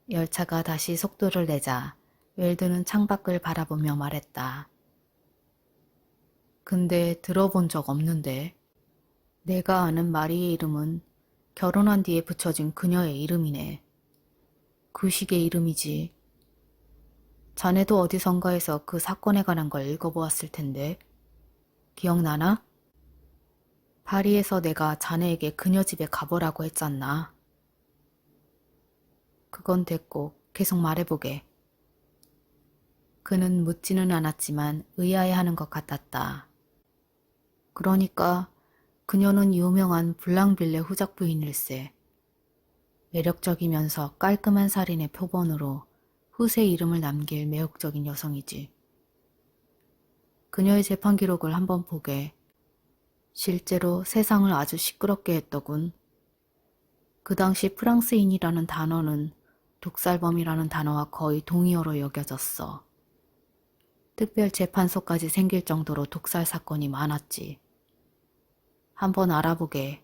열차가 다시 속도를 내자 웰드는 창밖을 바라보며 말했다. 근데 들어본 적 없는데. 내가 아는 마리의 이름은 결혼한 뒤에 붙여진 그녀의 이름이네. 그 식의 이름이지. 자네도 어디선가에서 그 사건에 관한 걸 읽어보았을 텐데. 기억나나? 파리에서 내가 자네에게 그녀 집에 가보라고 했잖나. 그건 됐고 계속 말해보게. 그는 묻지는 않았지만 의아해하는 것 같았다. 그러니까 그녀는 유명한 블랑빌레 후작 부인일세. 매력적이면서 깔끔한 살인의 표본으로 후세 이름을 남길 매혹적인 여성이지. 그녀의 재판 기록을 한번 보게. 실제로 세상을 아주 시끄럽게 했더군. 그 당시 프랑스인이라는 단어는 독살범이라는 단어와 거의 동의어로 여겨졌어. 특별 재판소까지 생길 정도로 독살 사건이 많았지. 한번 알아보게.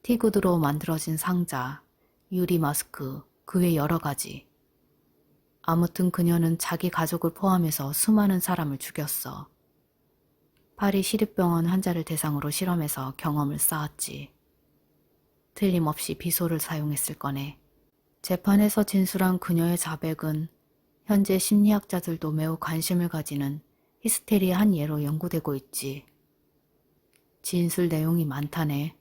티구드로 만들어진 상자, 유리 마스크, 그 외 여러 가지. 아무튼 그녀는 자기 가족을 포함해서 수많은 사람을 죽였어. 파리 시립병원 환자를 대상으로 실험해서 경험을 쌓았지. 틀림없이 비소를 사용했을 거네. 재판에서 진술한 그녀의 자백은 현재 심리학자들도 매우 관심을 가지는 히스테리의 한 예로 연구되고 있지. 진술 내용이 많다네.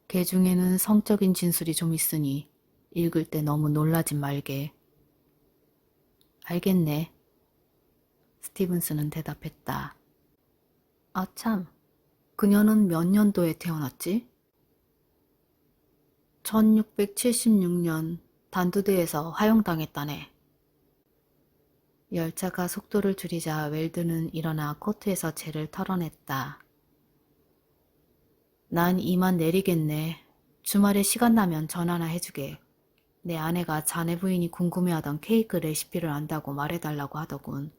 그 중에는 성적인 진술이 좀 있으니 읽을 때 너무 놀라진 말게. 알겠네. 스티븐스는 대답했다. 아 참, 그녀는 몇 년도에 태어났지? 1676년 단두대에서 화형당했다네. 열차가 속도를 줄이자 웰드는 일어나 코트에서 재를 털어냈다. 난 이만 내리겠네. 주말에 시간 나면 전화나 해주게. 내 아내가 자네 부인이 궁금해하던 케이크 레시피를 안다고 말해달라고 하더군.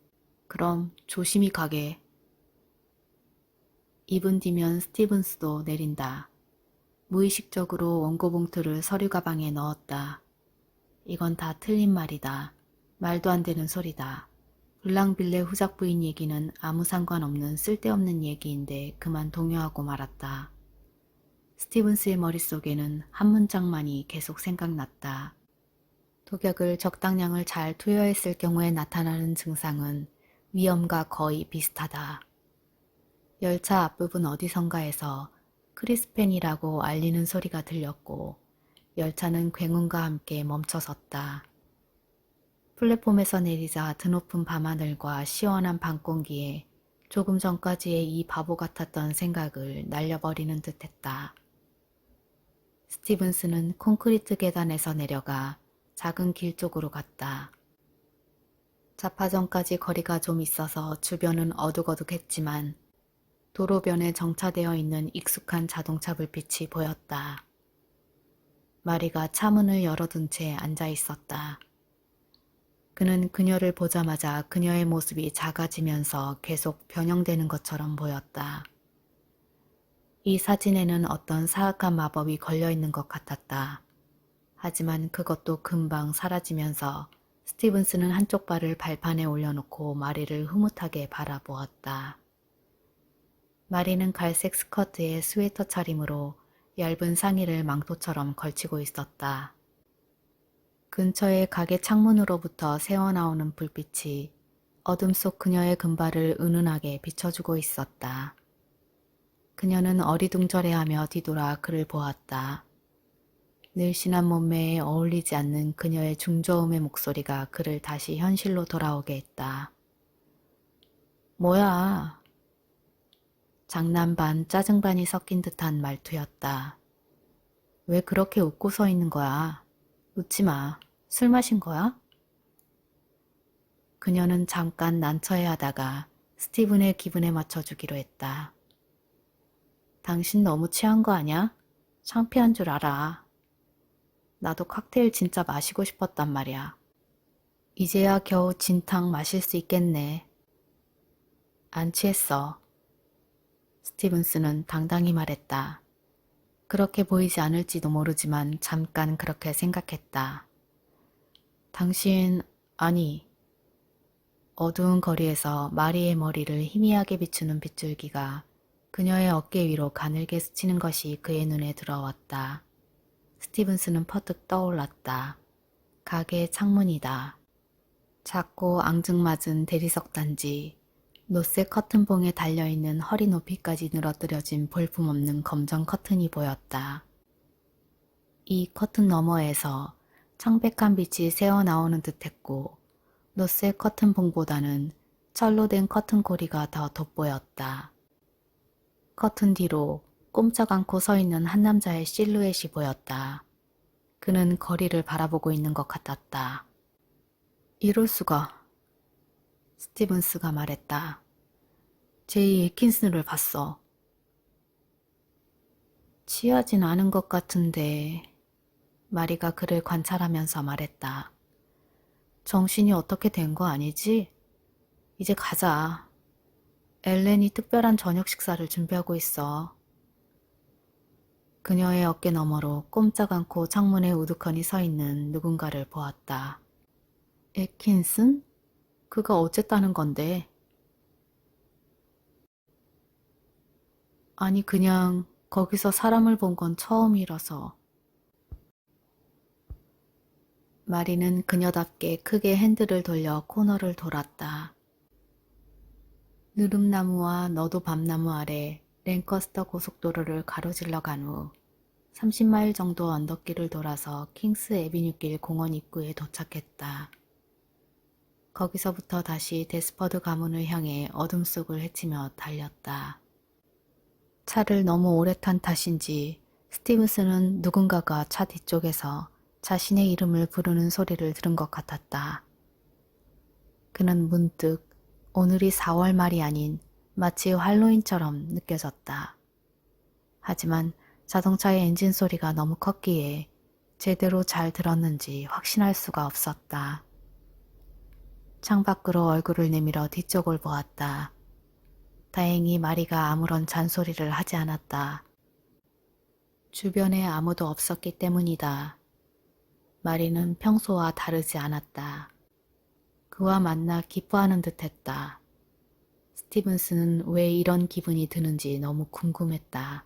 그럼 조심히 가게. 2분 뒤면 스티븐스도 내린다. 무의식적으로 원고 봉투를 서류 가방에 넣었다. 이건 다 틀린 말이다. 말도 안 되는 소리다. 블랑빌레 후작 부인 얘기는 아무 상관없는 쓸데없는 얘기인데 그만 동요하고 말았다. 스티븐스의 머릿속에는 한 문장만이 계속 생각났다. 독약을 적당량을 잘 투여했을 경우에 나타나는 증상은 위험과 거의 비슷하다. 열차 앞부분 어디선가에서 크리스펜이라고 알리는 소리가 들렸고 열차는 굉음과 함께 멈춰섰다. 플랫폼에서 내리자 드높은 밤하늘과 시원한 밤공기에 조금 전까지의 이 바보 같았던 생각을 날려버리는 듯했다. 스티븐스는 콘크리트 계단에서 내려가 작은 길 쪽으로 갔다. 자파점까지 거리가 좀 있어서 주변은 어둑어둑했지만 도로변에 정차되어 있는 익숙한 자동차 불빛이 보였다. 마리가 차문을 열어둔 채 앉아 있었다. 그는 그녀를 보자마자 그녀의 모습이 작아지면서 계속 변형되는 것처럼 보였다. 이 사진에는 어떤 사악한 마법이 걸려있는 것 같았다. 하지만 그것도 금방 사라지면서 스티븐스는 한쪽 발을 발판에 올려놓고 마리를 흐뭇하게 바라보았다. 마리는 갈색 스커트에 스웨터 차림으로 얇은 상의를 망토처럼 걸치고 있었다. 근처의 가게 창문으로부터 새어나오는 불빛이 어둠 속 그녀의 금발을 은은하게 비춰주고 있었다. 그녀는 어리둥절해하며 뒤돌아 그를 보았다. 늘씬한 몸매에 어울리지 않는 그녀의 중저음의 목소리가 그를 다시 현실로 돌아오게 했다. 뭐야? 장난 반 짜증 반이 섞인 듯한 말투였다. 왜 그렇게 웃고 서 있는 거야? 웃지 마. 술 마신 거야? 그녀는 잠깐 난처해하다가 스티븐의 기분에 맞춰주기로 했다. 당신 너무 취한 거 아냐? 창피한 줄 알아. 나도 칵테일 진짜 마시고 싶었단 말이야. 이제야 겨우 진탕 마실 수 있겠네. 안 취했어. 스티븐스는 당당히 말했다. 그렇게 보이지 않을지도 모르지만 잠깐 그렇게 생각했다. 당신, 아니. 어두운 거리에서 마리의 머리를 희미하게 비추는 빗줄기가 그녀의 어깨 위로 가늘게 스치는 것이 그의 눈에 들어왔다. 스티븐스는 퍼뜩 떠올랐다. 가게의 창문이다. 작고 앙증맞은 대리석 단지, 노쇠 커튼봉에 달려있는 허리 높이까지 늘어뜨려진 볼품없는 검정 커튼이 보였다. 이 커튼 너머에서 창백한 빛이 새어나오는 듯했고 노쇠 커튼봉보다는 철로 된 커튼고리가 더 돋보였다. 커튼 뒤로 꼼짝 않고 서 있는 한 남자의 실루엣이 보였다. 그는 거리를 바라보고 있는 것 같았다. 이럴 수가. 스티븐스가 말했다. 제이 에킨슨을 봤어. 취하진 않은 것 같은데. 마리가 그를 관찰하면서 말했다. 정신이 어떻게 된 거 아니지? 이제 가자. 엘렌이 특별한 저녁 식사를 준비하고 있어. 그녀의 어깨 너머로 꼼짝 않고 창문에 우두커니 서 있는 누군가를 보았다. 에킨슨? 그가 어쨌다는 건데? 아니 그냥 거기서 사람을 본 건 처음이라서. 마리는 그녀답게 크게 핸들을 돌려 코너를 돌았다. 느릅나무와 너도 밤나무 아래 랭커스터 고속도로를 가로질러 간 후 30마일 정도 언덕길을 돌아서 킹스 애비뉴길 공원 입구에 도착했다. 거기서부터 다시 데스퍼드 가문을 향해 어둠 속을 헤치며 달렸다. 차를 너무 오래 탄 탓인지 스티븐스는 누군가가 차 뒤쪽에서 자신의 이름을 부르는 소리를 들은 것 같았다. 그는 문득 오늘이 4월 말이 아닌 마치 할로윈처럼 느껴졌다. 하지만 자동차의 엔진 소리가 너무 컸기에 제대로 잘 들었는지 확신할 수가 없었다. 창밖으로 얼굴을 내밀어 뒤쪽을 보았다. 다행히 마리가 아무런 잔소리를 하지 않았다. 주변에 아무도 없었기 때문이다. 마리는 평소와 다르지 않았다. 그와 만나 기뻐하는 듯 했다. 스티븐스는 왜 이런 기분이 드는지 너무 궁금했다.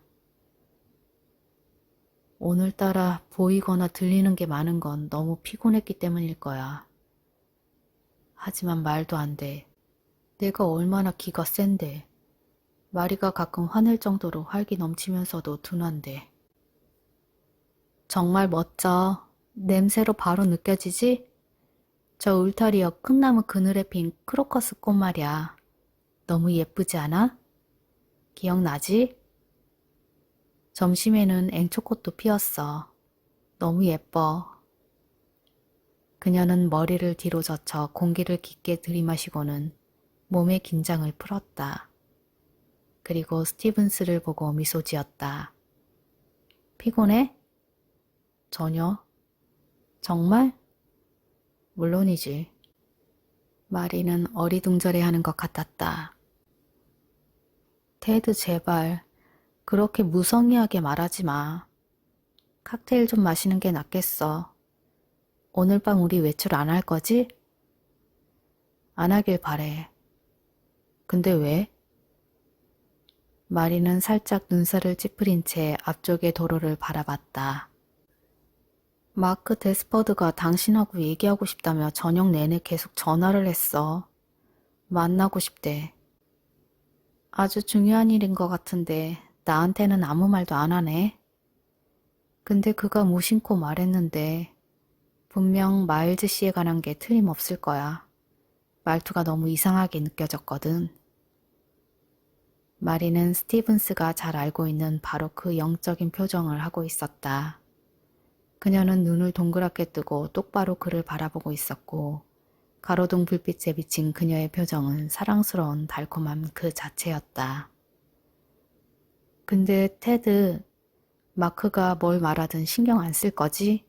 오늘따라 보이거나 들리는 게 많은 건 너무 피곤했기 때문일 거야. 하지만 말도 안 돼. 내가 얼마나 기가 센데. 마리가 가끔 화낼 정도로 활기 넘치면서도 둔한데. 정말 멋져. 냄새로 바로 느껴지지? 저 울타리역 큰 나무 그늘에 핀 크로커스 꽃 말이야. 너무 예쁘지 않아? 기억나지? 점심에는 앵초꽃도 피었어. 너무 예뻐. 그녀는 머리를 뒤로 젖혀 공기를 깊게 들이마시고는 몸의 긴장을 풀었다. 그리고 스티븐스를 보고 미소 지었다. 피곤해? 전혀. 정말? 물론이지. 마리는 어리둥절해하는 것 같았다. 테드 제발 그렇게 무성의하게 말하지 마. 칵테일 좀 마시는 게 낫겠어. 오늘 밤 우리 외출 안 할 거지? 안 하길 바래. 근데 왜? 마리는 살짝 눈살을 찌푸린 채 앞쪽의 도로를 바라봤다. 마크 데스퍼드가 당신하고 얘기하고 싶다며 저녁 내내 계속 전화를 했어. 만나고 싶대. 아주 중요한 일인 것 같은데 나한테는 아무 말도 안 하네. 근데 그가 무심코 말했는데 분명 마일즈 씨에 관한 게 틀림없을 거야. 말투가 너무 이상하게 느껴졌거든. 마리는 스티븐스가 잘 알고 있는 바로 그 영적인 표정을 하고 있었다. 그녀는 눈을 동그랗게 뜨고 똑바로 그를 바라보고 있었고 가로등 불빛에 비친 그녀의 표정은 사랑스러운 달콤함 그 자체였다. 근데 테드, 마크가 뭘 말하든 신경 안 쓸 거지?